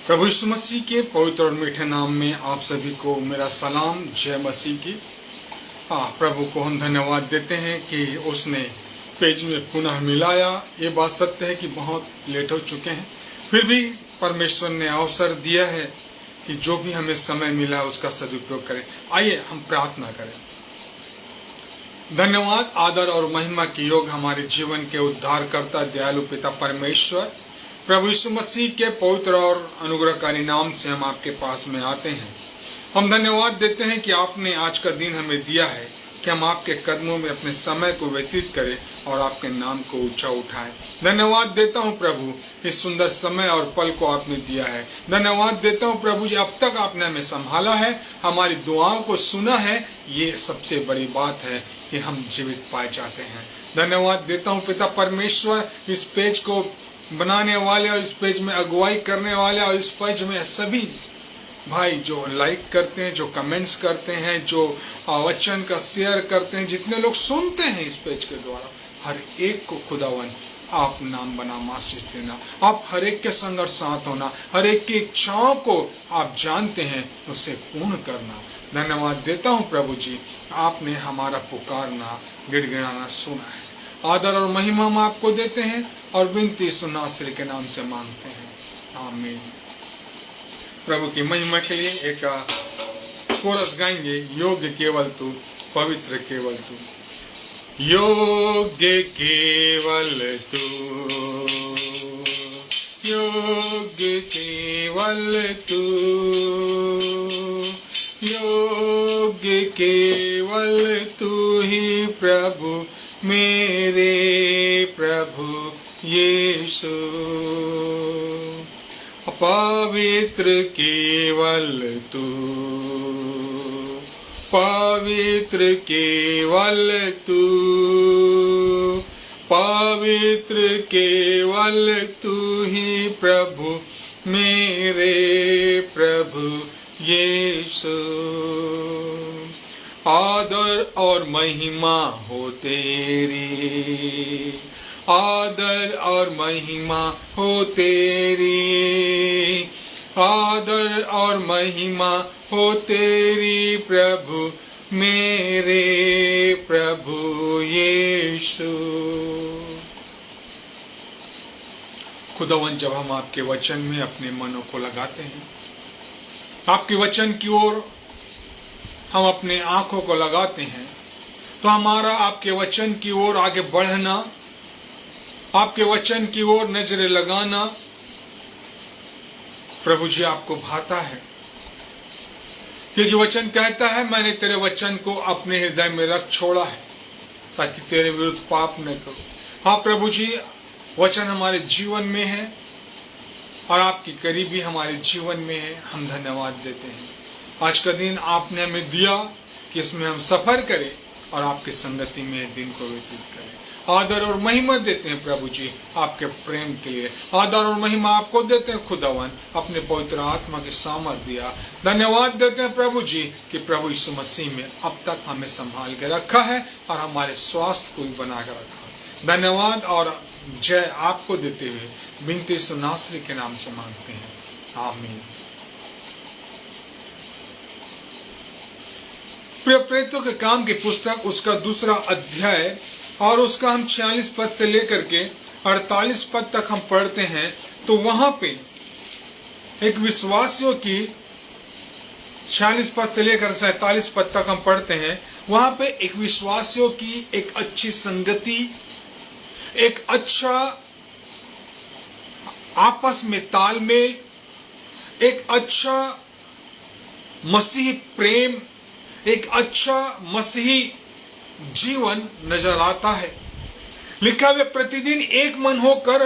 प्रभु यीशु मसीह के पवित्र और मीठे नाम में आप सभी को मेरा सलाम, जय मसीह की। प्रभु को हम धन्यवाद देते हैं कि उसने पेज में पुनः मिलाया। ये बात सत्य है कि बहुत लेट हो चुके हैं, फिर भी परमेश्वर ने अवसर दिया है कि जो भी हमें समय मिला है उसका सदुपयोग करें। आइए हम प्रार्थना करें। धन्यवाद, आदर और महिमा की योग हमारे जीवन के उद्धारकर्ता दयालु पिता परमेश्वर प्रभु यीशु मसीह के पवित्र और अनुग्रहकारी नाम से हम आपके पास में आते हैं। हम धन्यवाद देते हैं कि आपने आज का दिन हमें दिया है कि हम आपके कदमों में अपने समय को व्यतीत करें और आपके नाम को ऊंचा उठाएं। धन्यवाद देता हूं प्रभु, इस सुंदर समय और पल को आपने दिया है। धन्यवाद देता हूं प्रभु जी, अब तक आपने हमें संभाला है, हमारी दुआओं को सुना है। ये सबसे बड़ी बात है कि हम जीवित पाए जाते हैं। धन्यवाद देता हूं पिता परमेश्वर, इस पेज को बनाने वाले और इस पेज में अगुवाई करने वाले और इस पेज में सभी भाई जो लाइक करते हैं, जो कमेंट्स करते हैं, जो वचन का शेयर करते हैं, जितने लोग सुनते हैं इस पेज के द्वारा, हर एक को खुदावन आप नाम बना आशीष देना। आप हर एक के संग और साथ होना, हर एक की इच्छाओं को आप जानते हैं, उसे पूर्ण करना। धन्यवाद देता हूँ प्रभु जी, आपने हमारा पुकारना गिड़गिड़ाना सुना है। आदर और महिमा हम आपको देते हैं और विनती यीशु नासरी के नाम से मांगते हैं, आमीन। प्रभु की महिमा के लिए एक कोरस गाएंगे। योग्य केवल तू, पवित्र केवल तू, योग्य केवल तू, योग्य केवल तू, योग्य केवल तू ही प्रभु, मेरे प्रभु यीशु। पवित्र केवल तू, पवित्र केवल तू, पवित्र केवल तू ही प्रभु, मेरे प्रभु यीशु। आदर और महिमा हो तेरी, आदर और महिमा हो तेरी, आदर और महिमा हो तेरी प्रभु, मेरे प्रभु यीशु। खुदावन, जब हम आपके वचन में अपने मनों को लगाते हैं, आपके वचन की ओर हम अपने आंखों को लगाते हैं, तो हमारा आपके वचन की ओर आगे बढ़ना, आपके वचन की ओर नजरें लगाना प्रभु जी आपको भाता है। क्योंकि वचन कहता है, मैंने तेरे वचन को अपने हृदय में रख छोड़ा है ताकि तेरे विरुद्ध पाप न करूं। हाँ प्रभु जी, वचन हमारे जीवन में है और आपकी करीबी हमारे जीवन में है। हम धन्यवाद देते हैं। आज का दिन आपने हमें दिया कि इसमें हम सफर करें और आपकी संगति में दिन को व्यतीत करें। आदर और महिमा देते हैं प्रभु जी आपके प्रेम के लिए। आदर और महिमा आपको देते हैं खुदावन, अपने पवित्र आत्मा के सामर्थ्य दिया। धन्यवाद देते हैं प्रभु जी कि प्रभु यीशु मसीह में अब तक हमें संभाल के रखा है और हमारे स्वास्थ्य को भी बना के रखा। धन्यवाद और जय आपको देते हुए विनती यीशु नासरी के नाम से मांगते हैं, आमीन। प्रिय प्रेरितों के काम की पुस्तक उसका 2 अध्याय और उसका हम 46 पद से लेकर के 48 पद तक हम पढ़ते हैं, तो वहां पे एक विश्वासियों की 46 पद से लेकर 47 पद तक हम पढ़ते हैं। वहां पे एक विश्वासियों की एक अच्छी संगति, एक अच्छा आपस में तालमेल, एक अच्छा मसीही प्रेम, एक अच्छा मसीही जीवन नजर आता है। लिखा वे प्रतिदिन एक मन होकर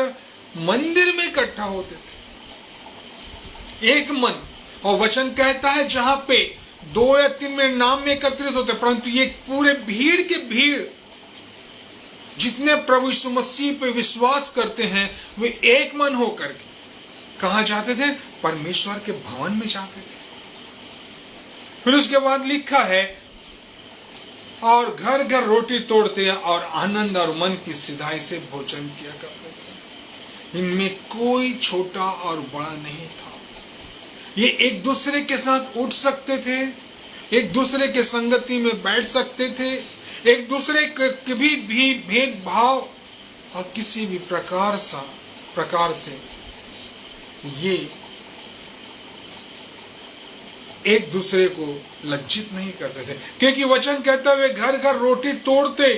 मंदिर में इकट्ठा होते थे, एक मन। और वचन कहता है जहां पे 2 या 3 में नाम में एकत्रित होते, परंतु ये पूरे भीड़ के भीड़ जितने प्रभु यीशु मसीह पे विश्वास करते हैं, वे एक मन होकर के कहां जाते थे? परमेश्वर के भवन में जाते थे। फिर उसके बाद लिखा है, और घर घर रोटी तोड़ते और आनंद और मन की सिधाई से भोजन किया करते थे। इनमें कोई छोटा और बड़ा नहीं था। ये एक दूसरे के साथ उठ सकते थे, एक दूसरे के संगति में बैठ सकते थे, एक दूसरे के भी भेदभाव और किसी भी प्रकार से ये एक दूसरे को लज्जित नहीं करते थे, क्योंकि वचन कहता है वे घर घर रोटी तोड़ते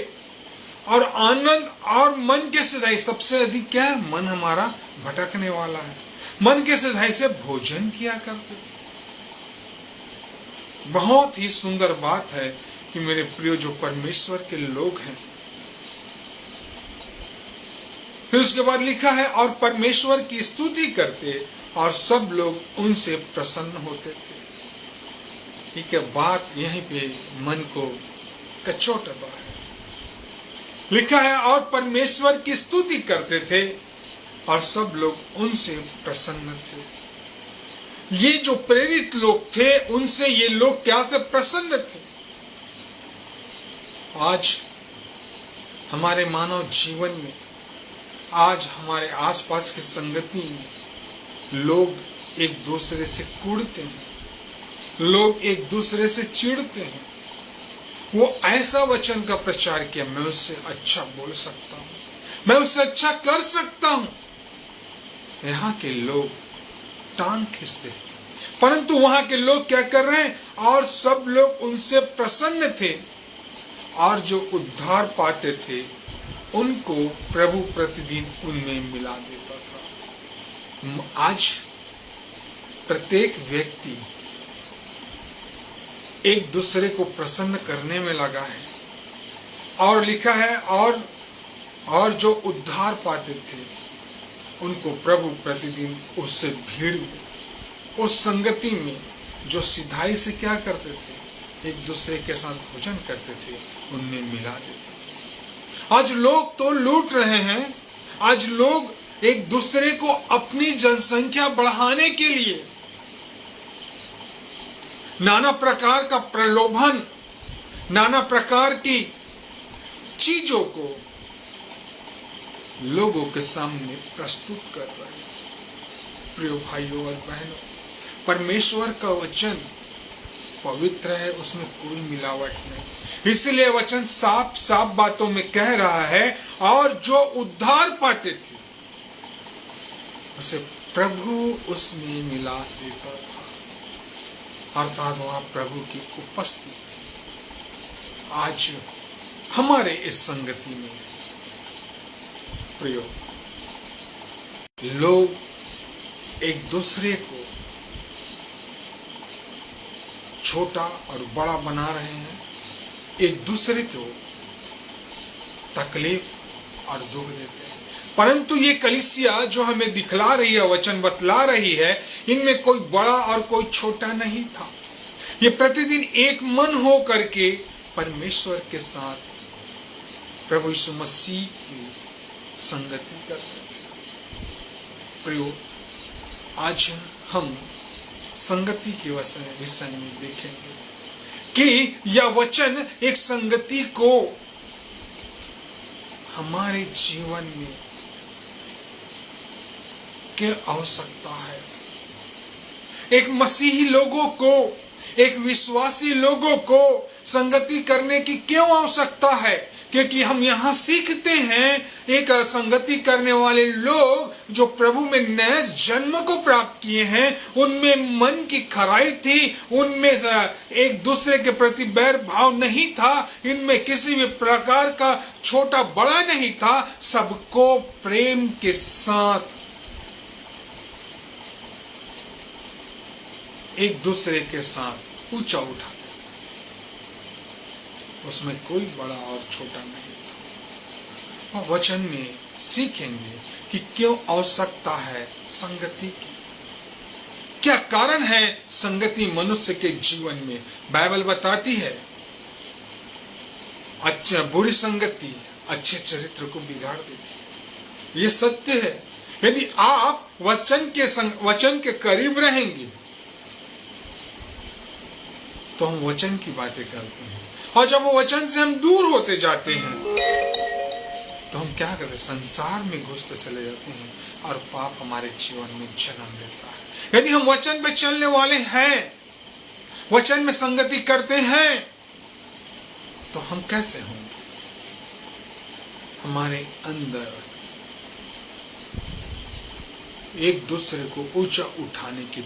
और आनंद और मन के सिधाई, सबसे अधिक क्या है, मन हमारा भटकने वाला है, मन के सिधाई से भोजन किया करते थे। बहुत ही सुंदर बात है कि मेरे प्रिय जो परमेश्वर के लोग हैं, फिर उसके बाद लिखा है और परमेश्वर की स्तुति करते और सब लोग उनसे प्रसन्न होते थे। ठीक है, बात यहीं पे मन को कचोटता है। लिखा है और परमेश्वर की स्तुति करते थे और सब लोग उनसे प्रसन्न थे। ये जो प्रेरित लोग थे, उनसे ये लोग क्या थे, प्रसन्न थे। आज हमारे मानव जीवन में, आज हमारे आसपास की संगति में लोग एक दूसरे से कूड़ते हैं, लोग एक दूसरे से चिढ़ते हैं। वो ऐसा वचन का प्रचार किया, मैं उससे अच्छा बोल सकता हूं, मैं उससे अच्छा कर सकता हूं। यहाँ के लोग टांग खींचते हैं, परंतु वहां के लोग क्या कर रहे हैं, और सब लोग उनसे प्रसन्न थे और जो उद्धार पाते थे उनको प्रभु प्रतिदिन उनमें मिला देता था। आज प्रत्येक व्यक्ति एक दूसरे को प्रसन्न करने में लगा है, और लिखा है और जो उद्धार पाते थे उनको प्रभु प्रतिदिन उससे भीड़ में, उस संगति में जो सिधाई से क्या करते थे, एक दूसरे के साथ भोजन करते थे, उनमें मिला देते थे। आज लोग तो लूट रहे हैं, आज लोग एक दूसरे को अपनी जनसंख्या बढ़ाने के लिए नाना प्रकार का प्रलोभन, नाना प्रकार की चीजों को लोगों के सामने प्रस्तुत कर रहे हैं। प्रिय भाइयों और बहनों, परमेश्वर का वचन पवित्र है, उसमें कोई मिलावट नहीं। इसलिए वचन साफ साफ बातों में कह रहा है, और जो उद्धार पाते थे उसे प्रभु उसमें मिला देता था, अर्थात वहां प्रभु की उपस्थिति थी। आज हमारे इस संगति में प्रियो, लोग एक दूसरे को छोटा और बड़ा बना रहे हैं, एक दूसरे को तकलीफ और दुख देते हैं। परंतु ये कलीसिया जो हमें दिखला रही है, वचन बतला रही है, इनमें कोई बड़ा और कोई छोटा नहीं था। ये प्रतिदिन एक मन हो करके परमेश्वर के साथ प्रभु यीशु मसीह की संगति करते थे। प्रियो, आज हम संगति के विषय में देखेंगे कि यह वचन एक संगति को हमारे जीवन में क्या आवश्यकता है। एक मसीही लोगों को, एक विश्वासी लोगों को संगति करने की क्यों आवश्यकता है? क्योंकि हम यहाँ सीखते हैं, एक संगति करने वाले लोग जो प्रभु में नए जन्म को प्राप्त किए हैं, उनमें मन की खराई थी, उनमें एक दूसरे के प्रति बैर भाव नहीं था, इनमें किसी भी प्रकार का छोटा बड़ा नहीं था, सबको प्रेम के साथ एक दूसरे के साथ ऊंचा उठाते थे। उसमें कोई बड़ा और छोटा नहीं था। और वचन में सीखेंगे कि क्यों आवश्यकता है संगति की, क्या कारण है संगति मनुष्य के जीवन में। बाइबल बताती है अच्छा बुरी संगति अच्छे चरित्र को बिगाड़ देती है। ये सत्य है। यदि आप वचन के करीब रहेंगे तो हम वचन की बातें करते हैं, और जब वो वचन से हम दूर होते जाते हैं तो हम क्या करते हैं, संसार में घुसते चले जाते हैं और पाप हमारे जीवन में जन्म लेता है। यदि हम वचन पे चलने वाले हैं, वचन में संगति करते हैं, तो हम कैसे होंगे? हमारे अंदर एक दूसरे को ऊंचा उठाने की